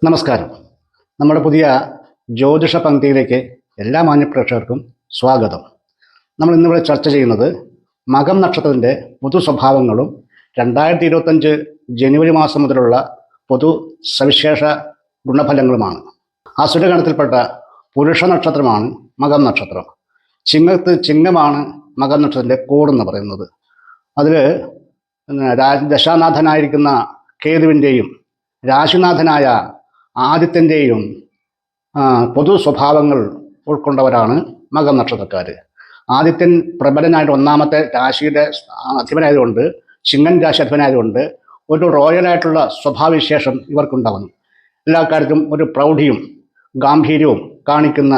നമസ്കാരം. നമ്മുടെ പുതിയ ജ്യോതിഷ പങ്ക്തിയിലേക്ക് എല്ലാ മാന്യപ്രേക്ഷകർക്കും സ്വാഗതം. നമ്മൾ ഇന്നിവിടെ ചർച്ച ചെയ്യുന്നത് മകം നക്ഷത്രത്തിൻ്റെ പൊതു സ്വഭാവങ്ങളും 2025 ജനുവരി മാസം മുതലുള്ള പൊതു സവിശേഷ ഗുണഫലങ്ങളുമാണ്. അസുരഗണത്തിൽപ്പെട്ട പുരുഷ നക്ഷത്രമാണ് മകം നക്ഷത്രം. ചിങ്ങമാണ് മകം നക്ഷത്രത്തിൻ്റെ കോടെന്ന് പറയുന്നത്. അതിൽ ദശാനാഥനായിരിക്കുന്ന കേതുവിൻ്റെയും രാശിനാഥനായ ആദിത്യൻ്റെയും പൊതു സ്വഭാവങ്ങൾ ഉൾക്കൊണ്ടവരാണ് മകം നക്ഷത്രക്കാർ. ആദിത്യൻ പ്രബലനായിട്ട് ഒന്നാമത്തെ രാശിയുടെ അധിപനായതുകൊണ്ട്, ചിങ്ങൻ രാശി അധിപനായതുകൊണ്ട് ഒരു റോയലായിട്ടുള്ള സ്വഭാവവിശേഷം ഇവർക്കുണ്ടാകുന്നു. എല്ലാ കാര്യത്തിലും ഒരു പ്രൗഢിയും ഗാംഭീര്യവും കാണിക്കുന്ന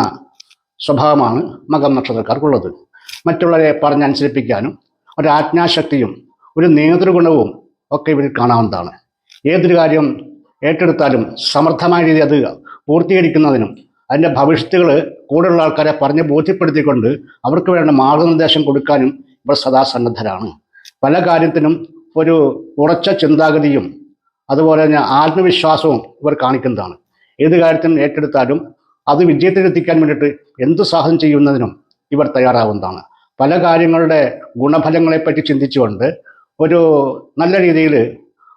സ്വഭാവമാണ് മകം നക്ഷത്രക്കാർക്കുള്ളത്. മറ്റുള്ളവരെ പറഞ്ഞനുസരിപ്പിക്കാനും ഒരു ആജ്ഞാശക്തിയും ഒരു നേതൃഗുണവും ഒക്കെ ഇവരിൽ കാണാവുന്നതാണ്. ഏതൊരു കാര്യം ഏറ്റെടുത്താലും സമർത്ഥമായ രീതി അത് പൂർത്തീകരിക്കുന്നതിനും അതിൻ്റെ ഭവിഷ്യത്തുകൾ കൂടുതലുള്ള ആൾക്കാരെ പറഞ്ഞ് ബോധ്യപ്പെടുത്തിക്കൊണ്ട് അവർക്ക് വേണ്ട മാർഗനിർദ്ദേശം കൊടുക്കാനും ഇവർ സദാ സന്നദ്ധരാണ്. പല കാര്യത്തിനും ഒരു ഉറച്ച ചിന്താഗതിയും അതുപോലെ തന്നെ ആത്മവിശ്വാസവും ഇവർ കാണിക്കുന്നതാണ്. ഏത് കാര്യത്തിനും ഏറ്റെടുത്താലും അത് വിജയത്തിലെത്തിക്കാൻ വേണ്ടിയിട്ട് എന്ത് സാഹസം ചെയ്യുന്നതിനും ഇവർ തയ്യാറാവുന്നതാണ്. പല കാര്യങ്ങളുടെ ഗുണഫലങ്ങളെപ്പറ്റി ചിന്തിച്ചുകൊണ്ട് ഒരു നല്ല രീതിയിൽ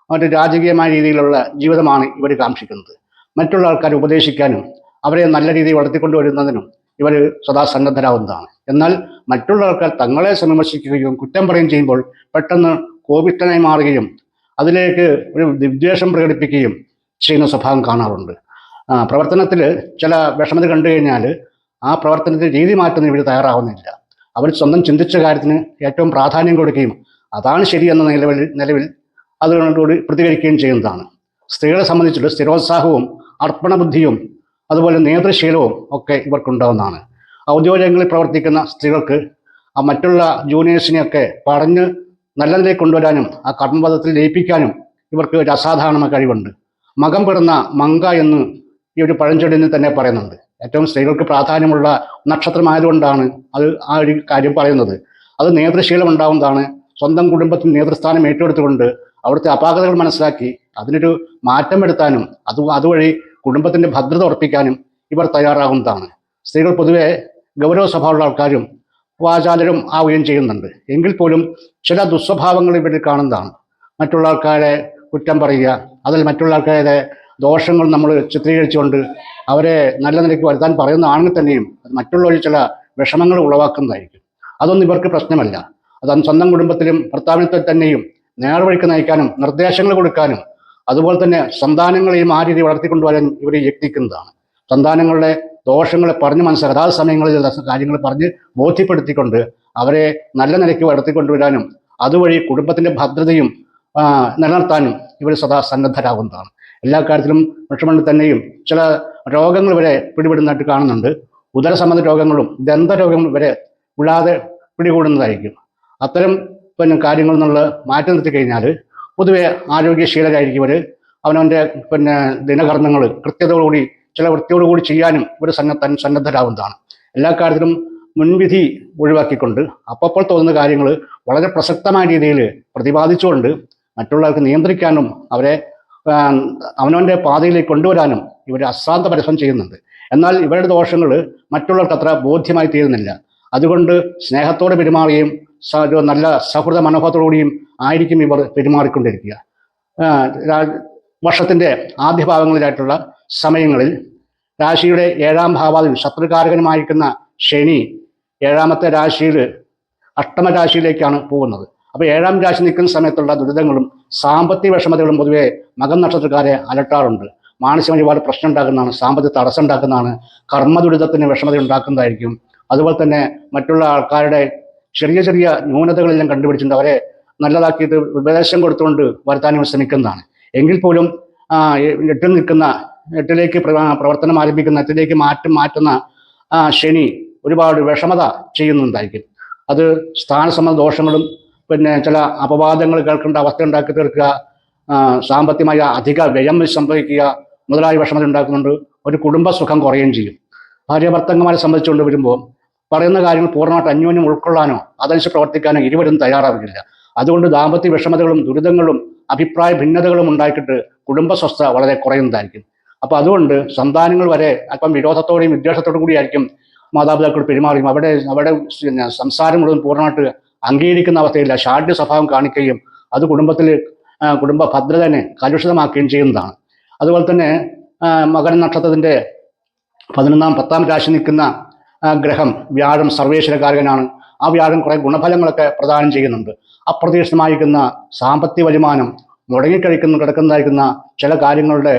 ഒരു രാജകീയമായ രീതിയിലുള്ള ജീവിതമാണ് ഇവർ കാക്ഷിക്കുന്നത്. മറ്റുള്ള ആൾക്കാരെ ഉപദേശിക്കാനും അവരെ നല്ല രീതിയിൽ വളർത്തിക്കൊണ്ടുവരുന്നതിനും ഇവർ സദാ സന്നദ്ധരാവുന്നതാണ്. എന്നാൽ മറ്റുള്ള ആൾക്കാർ തങ്ങളെ വിമർശിക്കുകയും കുറ്റം പറയുകയും ചെയ്യുമ്പോൾ പെട്ടെന്ന് കോപിഷ്ഠനായി മാറുകയും അതിലേക്ക് ഒരു വിദ്വേഷം പ്രകടിപ്പിക്കുകയും ചെയ്യുന്ന സ്വഭാവം കാണാറുണ്ട്. പ്രവർത്തനത്തിൽ ചില വിഷമത കണ്ടു കഴിഞ്ഞാൽ ആ പ്രവർത്തനത്തിൽ രീതി മാറ്റുന്ന ഇവർ തയ്യാറാവുന്നില്ല. അവർ സ്വന്തം ചിന്തിച്ച കാര്യത്തിന് ഏറ്റവും പ്രാധാന്യം കൊടുക്കുകയും അതാണ് ശരിയെന്ന നിലവിൽ അതുകൊണ്ടുകൂടി പ്രതികരിക്കുകയും ചെയ്യുന്നതാണ്. സ്ത്രീകളെ സംബന്ധിച്ചിട്ട് സ്ഥിരോത്സാഹവും അർപ്പണബുദ്ധിയും അതുപോലെ നേതൃശീലവും ഒക്കെ ഇവർക്കുണ്ടാവുന്നതാണ്. ഔദ്യോഗികങ്ങളിൽ പ്രവർത്തിക്കുന്ന സ്ത്രീകൾക്ക് ആ മറ്റുള്ള ജൂനിയേഴ്സിനെയൊക്കെ പറഞ്ഞ് നല്ല നിലയിൽ കൊണ്ടുവരാനും ആ കർമ്മപദത്തിൽ ലയിപ്പിക്കാനും ഇവർക്ക് ഒരു അസാധാരണ കഴിവുണ്ട്. മകം പിറന്ന മങ്ക എന്ന് ഈ ഒരു പഴഞ്ചൊല്ലിന് തന്നെ പറയുന്നുണ്ട്. ഏറ്റവും സ്ത്രീകൾക്ക് പ്രാധാന്യമുള്ള നക്ഷത്രമായതുകൊണ്ടാണ് ആ ഒരു കാര്യം പറയുന്നത്. അത് നേതൃശീലം ഉണ്ടാവുന്നതാണ്. സ്വന്തം കുടുംബത്തിൽ നേതൃസ്ഥാനം ഏറ്റെടുത്തുകൊണ്ട് അവിടുത്തെ അപാകതകൾ മനസ്സിലാക്കി അതിനൊരു മാറ്റം വരുത്താനും അതുവഴി കുടുംബത്തിൻ്റെ ഭദ്രത ഉറപ്പിക്കാനും ഇവർ തയ്യാറാകുന്നതാണ്. സ്ത്രീകൾ പൊതുവെ ഗൗരവ സ്വഭാവമുള്ള ആൾക്കാരും വാചാലരും ആവുകയും ചെയ്യുന്നുണ്ട്. എങ്കിൽ പോലും ചില ദുസ്വഭാവങ്ങൾ ഇവരിൽ കാണുന്നതാണ്. മറ്റുള്ള ആൾക്കാരെ കുറ്റം പറയുക, അതിൽ മറ്റുള്ള ആൾക്കാരുടെ ദോഷങ്ങൾ നമ്മൾ ചിത്രീകരിച്ചുകൊണ്ട് അവരെ നല്ല നിലയ്ക്ക് വരുത്താൻ പറയുന്നതാണെങ്കിൽ തന്നെയും മറ്റുള്ളവരിൽ ചില വിഷമങ്ങൾ ഉളവാക്കുന്നതായിരിക്കും. അതൊന്നും ഇവർക്ക് പ്രശ്നമല്ല. അത് സ്വന്തം കുടുംബത്തിലും ഭർത്താവിനത്തിൽ തന്നെയും നേർവഴിക്ക് നയിക്കാനും നിർദ്ദേശങ്ങൾ കൊടുക്കാനും അതുപോലെ തന്നെ സന്താനങ്ങളെയും ആ രീതി വളർത്തിക്കൊണ്ടുവരാൻ ഇവർ യത്നിക്കുന്നതാണ്. സന്താനങ്ങളുടെ ദോഷങ്ങളെ പറഞ്ഞ് മനസ്സിലാക്കുക, അതാത് സമയങ്ങളിൽ കാര്യങ്ങൾ പറഞ്ഞ് ബോധ്യപ്പെടുത്തിക്കൊണ്ട് അവരെ നല്ല നിലയ്ക്ക് വളർത്തിക്കൊണ്ടുവരാനും അതുവഴി കുടുംബത്തിൻ്റെ ഭദ്രതയും നിലനിർത്താനും ഇവർ സദാ സന്നദ്ധരാകുന്നതാണ്. എല്ലാ കാര്യത്തിലും വിഷമങ്ങളിൽ തന്നെയും ചില രോഗങ്ങൾ വരെ പിടിപെടുന്നതായിട്ട് കാണുന്നുണ്ട്. ഉദര സംബന്ധ രോഗങ്ങളും ദന്തരോഗങ്ങളും വരെ വിടാതെ പിടികൂടുന്നതായിരിക്കും. അത്തരം കാര്യങ്ങളിൽ നിന്നുള്ള മാറ്റി നിർത്തി കഴിഞ്ഞാൽ പൊതുവെ ആരോഗ്യശീലരായിരിക്കും ഇവർ. അവനവൻ്റെ ദിനകർമ്മങ്ങൾ കൃത്യതയോടുകൂടി ചില വൃത്തിയോടുകൂടി ചെയ്യാനും ഇവർ സന്നദ്ധരാവുന്നതാണ്. എല്ലാ കാര്യത്തിലും മുൻവിധി ഒഴിവാക്കിക്കൊണ്ട് അപ്പോൾ തോന്നുന്ന കാര്യങ്ങൾ വളരെ പ്രസക്തമായ രീതിയിൽ പ്രതിപാദിച്ചുകൊണ്ട് മറ്റുള്ളവർക്ക് നിയന്ത്രിക്കാനും അവരെ അവനവൻ്റെ പാതയിലേക്ക് കൊണ്ടുവരാനും ഇവർ അശ്രാന്ത പരിശ്രമം ചെയ്യുന്നുണ്ട്. എന്നാൽ ഇവരുടെ ദോഷങ്ങൾ മറ്റുള്ളവർക്ക് അത്ര ബോധ്യമായി തീരുന്നില്ല. അതുകൊണ്ട് സ്നേഹത്തോടെ പെരുമാറുകയും നല്ല സൗഹൃദ മനോഭാവത്തോടുകൂടിയും ആയിരിക്കും ഇവർ പെരുമാറിക്കൊണ്ടിരിക്കുക. വർഷത്തിൻ്റെ ആദ്യ ഭാഗങ്ങളിലായിട്ടുള്ള സമയങ്ങളിൽ രാശിയുടെ 7ാം ഭാവാധിപൻ ശത്രുകാരകനുമായിരിക്കുന്ന ശനി 7ാമത്തെ രാശിയിൽ അഷ്ടമരാശിയിലേക്കാണ് പോകുന്നത്. അപ്പോൾ 7ാം രാശി നിൽക്കുന്ന സമയത്തുള്ള ദുരിതങ്ങളും സാമ്പത്തിക വിഷമതകളും പൊതുവെ മകം നക്ഷത്രക്കാരെ അലട്ടാറുണ്ട്. മാനസികമായി ഒരുപാട് പ്രശ്നം ഉണ്ടാക്കുന്നതാണ്, സാമ്പത്തിക തടസ്സം ഉണ്ടാക്കുന്നതാണ്, കർമ്മദുരിതത്തിന് വിഷമത ഉണ്ടാക്കുന്നതായിരിക്കും. അതുപോലെ തന്നെ മറ്റുള്ള ആൾക്കാരുടെ ചെറിയ ചെറിയ ന്യൂനതകളെല്ലാം കണ്ടുപിടിച്ചിട്ടുണ്ട് അവരെ നല്ലതാക്കിയിട്ട് ഉപദേശം കൊടുത്തുകൊണ്ട് വരുത്താനും ശ്രമിക്കുന്നതാണ്. എങ്കിൽ പോലും എട്ടിലേക്ക് പ്രവർത്തനം ആരംഭിക്കുന്ന എട്ടിലേക്ക് മാറ്റുന്ന ശനി ഒരുപാട് വിഷമത ചെയ്യുന്നുണ്ടായിരിക്കും. അത് സ്ഥാനസംബന്ധ ദോഷങ്ങളും ചില അപവാദങ്ങൾ കേൾക്കേണ്ട അവസ്ഥ ഉണ്ടാക്കി തീർക്കുക, സാമ്പത്തികമായ അധിക വ്യയം സംഭവിക്കുക മുതലായ വിഷമത ഉണ്ടാക്കുന്നുണ്ട്. ഒരു കുടുംബസുഖം കുറയുകയും ചെയ്യും. ഭാര്യ ഭർത്തങ്ങന്മാരെ സംബന്ധിച്ചുകൊണ്ട് വരുമ്പോൾ പറയുന്ന കാര്യങ്ങൾ പൂർണ്ണമായിട്ട് അന്യോന്യം ഉൾക്കൊള്ളാനോ അതനുസരിച്ച് പ്രവർത്തിക്കാനോ ഇരുവരും തയ്യാറാവില്ല. അതുകൊണ്ട് ദാമ്പത്യ വിഷമതകളും ദുരിതങ്ങളും അഭിപ്രായ ഭിന്നതകളും ഉണ്ടാക്കിയിട്ട് കുടുംബ സ്വസ്ഥത വളരെ കുറയുന്നതായിരിക്കും. അപ്പോൾ അതുകൊണ്ട് സന്താനങ്ങൾ വരെ അല്പം വിരോധത്തോടെയും വിദ്വേഷത്തോടു കൂടിയായിരിക്കും മാതാപിതാക്കൾ പെരുമാറിയും അവിടെ സംസാരം മുഴുവൻ പൂർണ്ണമായിട്ട് അംഗീകരിക്കുന്ന അവസ്ഥയില്ല, ഷാഠ്യ സ്വഭാവം കാണിക്കുകയും അത് കുടുംബ ഭദ്രതനെ കലുഷിതമാക്കുകയും ചെയ്യുന്നതാണ്. അതുപോലെ തന്നെ മകര നക്ഷത്രത്തിൻ്റെ 10ാം രാശി നിൽക്കുന്ന ഗ്രഹം വ്യാഴം സർവേശ്വരകാരകനാണ്. ആ വ്യാഴം കുറേ ഗുണഫലങ്ങളൊക്കെ പ്രദാനം ചെയ്യുന്നുണ്ട്. അപ്രതീക്ഷിതമായിരിക്കുന്ന സാമ്പത്തിക വരുമാനം, കിടക്കുന്നതായിരിക്കുന്ന ചില കാര്യങ്ങളുടെ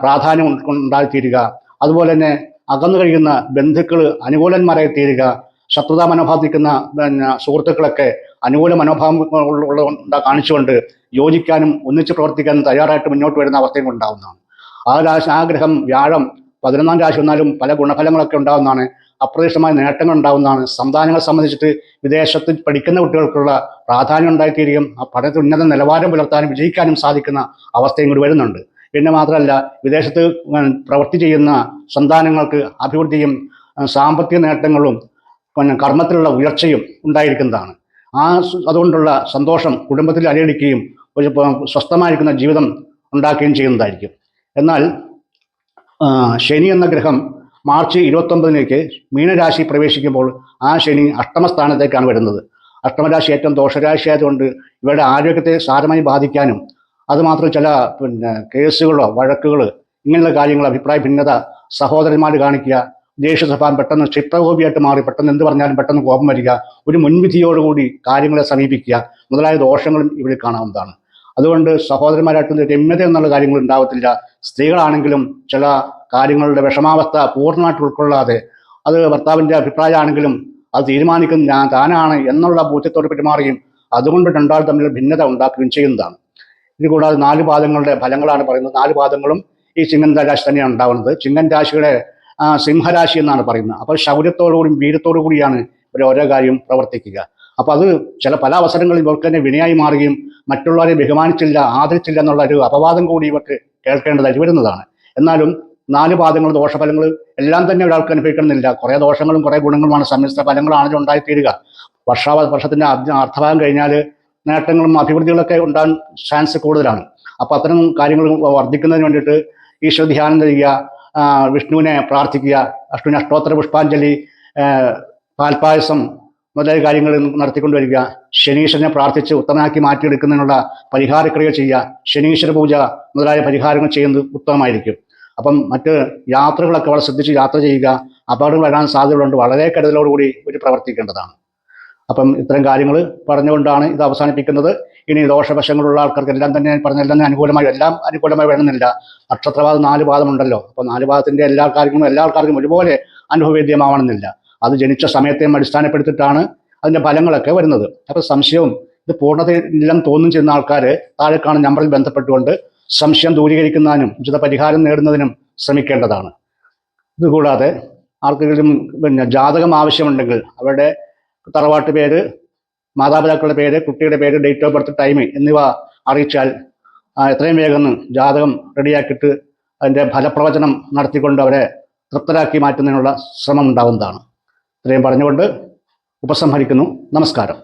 പ്രാധാന്യം ഉണ്ടായിത്തീരുക, അതുപോലെ തന്നെ അകന്നു കഴിയുന്ന ബന്ധുക്കൾ അനുകൂലന്മാരായി തീരുക, ശത്രുതാ മനോഭാവം നിൽക്കുന്ന സുഹൃത്തുക്കളൊക്കെ അനുകൂല മനോഭാവം കാണിച്ചുകൊണ്ട് യോജിക്കാനും ഒന്നിച്ച് പ്രവർത്തിക്കാനും തയ്യാറായിട്ട് മുന്നോട്ട് വരുന്ന അവസ്ഥയും ഉണ്ടാകുന്നതാണ്. ആ ഗ്രഹം വ്യാഴം 11ാം രാശി വന്നാലും പല ഗുണഫലങ്ങളൊക്കെ ഉണ്ടാകുന്നതാണ്. അപ്രതീക്ഷിതമായ നേട്ടങ്ങൾ ഉണ്ടാകുന്നതാണ്. സന്താനങ്ങളെ സംബന്ധിച്ചിട്ട് വിദേശത്ത് പഠിക്കുന്ന കുട്ടികൾക്കുള്ള പ്രാധാന്യം ഉണ്ടായിത്തീരുകയും ആ പഠനത്തിൽ ഉന്നത നിലവാരം പുലർത്താനും വിജയിക്കാനും സാധിക്കുന്ന അവസ്ഥയും കൂടി വരുന്നുണ്ട്. പിന്നെ മാത്രമല്ല, വിദേശത്ത് പ്രവൃത്തി ചെയ്യുന്ന സന്താനങ്ങൾക്ക് അഭിവൃദ്ധിയും സാമ്പത്തിക നേട്ടങ്ങളും കർമ്മത്തിലുള്ള ഉയർച്ചയും ഉണ്ടായിരിക്കുന്നതാണ്. അതുകൊണ്ടുള്ള സന്തോഷം കുടുംബത്തിൽ അലയടിക്കുകയും ഒരു സ്വസ്ഥമായിരിക്കുന്ന ജീവിതം ഉണ്ടാക്കുകയും ചെയ്യുന്നതായിരിക്കും. എന്നാൽ ശനി എന്ന ഗ്രഹം മാർച്ച് 29 മീനരാശി പ്രവേശിക്കുമ്പോൾ ആ ശനി അഷ്ടമസ്ഥാനത്തേക്കാണ് വരുന്നത്. അഷ്ടമരാശി ഏറ്റവും ദോഷരാശി ആയതുകൊണ്ട് ഇവരുടെ ആരോഗ്യത്തെ സാരമായി ബാധിക്കാനും, അതുമാത്രം ചില കേസുകളോ വഴക്കുകൾ ഇങ്ങനെയുള്ള കാര്യങ്ങൾ, അഭിപ്രായ ഭിന്നത, സഹോദരന്മാർ കാണിക്കുക, ദേഷ്യസ്വഭാവം, പെട്ടെന്ന് ക്ഷിപ്രകോപിയായിട്ട് മാറി പെട്ടെന്ന് എന്ത് പറഞ്ഞാലും പെട്ടെന്ന് കോപം വരിക, ഒരു മുൻവിധിയോടുകൂടി കാര്യങ്ങളെ സമീപിക്കുക മുതലായ ദോഷങ്ങളും ഇവിടെ കാണാവുന്നതാണ്. അതുകൊണ്ട് സഹോദരന്മാരായിട്ട് രമ്യത എന്നുള്ള കാര്യങ്ങൾ ഉണ്ടാവത്തില്ല. സ്ത്രീകളാണെങ്കിലും ചില കാര്യങ്ങളുടെ വിഷമാവസ്ഥ പൂർണ്ണമായിട്ട് ഉൾക്കൊള്ളാതെ, അത് ഭർത്താവിൻ്റെ അഭിപ്രായമാണെങ്കിലും അത് തീരുമാനിക്കുന്ന താനാണ് എന്നുള്ള ബോധ്യത്തോട് പെരുമാറുകയും അതുകൊണ്ട് രണ്ടാൾ തമ്മിൽ ഭിന്നത ഉണ്ടാക്കുകയും ചെയ്യുന്നതാണ്. ഇത് കൂടാതെ 4 പാദങ്ങളുടെ ഫലങ്ങളാണ് പറയുന്നത്. 4 പാദങ്ങളും ഈ ചിങ്ങൻ രാശി തന്നെയാണ് ഉണ്ടാവുന്നത്. ചിങ്ങൻ രാശിയുടെ സിംഹരാശി എന്നാണ് പറയുന്നത്. അപ്പോൾ ശൗര്യത്തോടുകൂടിയും വീര്യത്തോടു കൂടിയാണ് ഇവർ ഓരോ കാര്യം പ്രവർത്തിക്കുക. അപ്പോൾ അത് പല അവസരങ്ങളിൽ ഇവർക്ക് തന്നെ വിനയായി മാറുകയും മറ്റുള്ളവരെ ബഹുമാനിച്ചില്ല, ആദരിച്ചില്ല എന്നുള്ള ഒരു അപവാദം കൂടി ഇവർക്ക് കേൾക്കേണ്ടതായിട്ട് വരുന്നതാണ്. എന്നാലും 4 പാദങ്ങൾ ദോഷഫലങ്ങൾ എല്ലാം തന്നെ ഒരാൾക്ക് അനുഭവിക്കണമെന്നില്ല. കുറേ ദോഷങ്ങളും കുറേ ഗുണങ്ങളുമാണ് സമ്മിശ്ര ഫലങ്ങളാണെങ്കിലും ഉണ്ടായിത്തീരുക. വർഷത്തിൻ്റെ അർത്ഥഭാഗം കഴിഞ്ഞാൽ നേട്ടങ്ങളും അഭിവൃദ്ധികളൊക്കെ ഉണ്ടാകാൻ ചാൻസ് കൂടുതലാണ്. അപ്പോൾ അത്തരം കാര്യങ്ങൾ വർദ്ധിക്കുന്നതിന് വേണ്ടിയിട്ട് ഈശ്വര ധ്യാനം ചെയ്യുക, വിഷ്ണുവിനെ പ്രാർത്ഥിക്കുക, വിഷ്ണുവിന് അഷ്ടോത്തര പുഷ്പാഞ്ജലി, പാൽപ്പായസം മുതലായ കാര്യങ്ങൾ നടത്തിക്കൊണ്ടുവരിക, ശനീശ്വരനെ പ്രാർത്ഥിച്ച് ഉത്തമനാക്കി മാറ്റിയെടുക്കുന്നതിനുള്ള പരിഹാരക്രിയ ചെയ്യുക, ശനീശ്വര പൂജ മുതലായ പരിഹാരങ്ങൾ ചെയ്യുന്നത് ഉത്തമമായിരിക്കും. അപ്പം മറ്റ് യാത്രകളൊക്കെ വളരെ ശ്രദ്ധിച്ച് യാത്ര ചെയ്യുക. അപകടങ്ങൾ വരാൻ സാധ്യതകളുണ്ട്. വളരെ കരുതലോടുകൂടി ഇവർ പ്രവർത്തിക്കേണ്ടതാണ്. അപ്പം ഇത്തരം കാര്യങ്ങൾ പറഞ്ഞുകൊണ്ടാണ് ഇത് അവസാനിപ്പിക്കുന്നത്. ഇനി ദോഷവശങ്ങളുള്ള ആൾക്കാർക്ക് എല്ലാം തന്നെ പറഞ്ഞെല്ലാം അനുകൂലമായി വേണമെന്നില്ല. നക്ഷത്രവാദം 4 പാദമുണ്ടല്ലോ. അപ്പോൾ 4 പാദത്തിൻ്റെ എല്ലാ ആൾക്കാർക്കും ഒരുപോലെ അനുഭവവേദ്യമാവണമെന്നില്ല. അത് ജനിച്ച സമയത്തെയും അടിസ്ഥാനപ്പെടുത്തിയിട്ടാണ് അതിൻ്റെ ഫലങ്ങളൊക്കെ വരുന്നത്. അപ്പോൾ സംശയവും ഇത് പൂർണ്ണതയില്ലെന്ന് തോന്നും ചെയ്യുന്ന ആൾക്കാർ താഴെ കാണുന്ന നമ്പറിൽ ബന്ധപ്പെട്ടുകൊണ്ട് സംശയം ദൂരീകരിക്കുന്നതിനും ഉചിത പരിഹാരം നേടുന്നതിനും ശ്രമിക്കേണ്ടതാണ്. ഇതുകൂടാതെ ആർക്കെങ്കിലും ജാതകം ആവശ്യമുണ്ടെങ്കിൽ അവരുടെ തറവാട്ട് പേര്, മാതാപിതാക്കളുടെ പേര്, കുട്ടിയുടെ പേര്, ഡേറ്റ് ഓഫ് ബർത്ത്, ടൈം എന്നിവ അറിയിച്ചാൽ എത്രയും വേഗം ജാതകം റെഡിയാക്കിയിട്ട് അതിൻ്റെ ഫലപ്രവചനം നടത്തിക്കൊണ്ട് അവരെ തൃപ്തരാക്കി മാറ്റുന്നതിനുള്ള ശ്രമം ഉണ്ടാവുന്നതാണ്. ഇത്രയും പറഞ്ഞുകൊണ്ട് ഉപസംഹരിക്കുന്നു. നമസ്കാരം.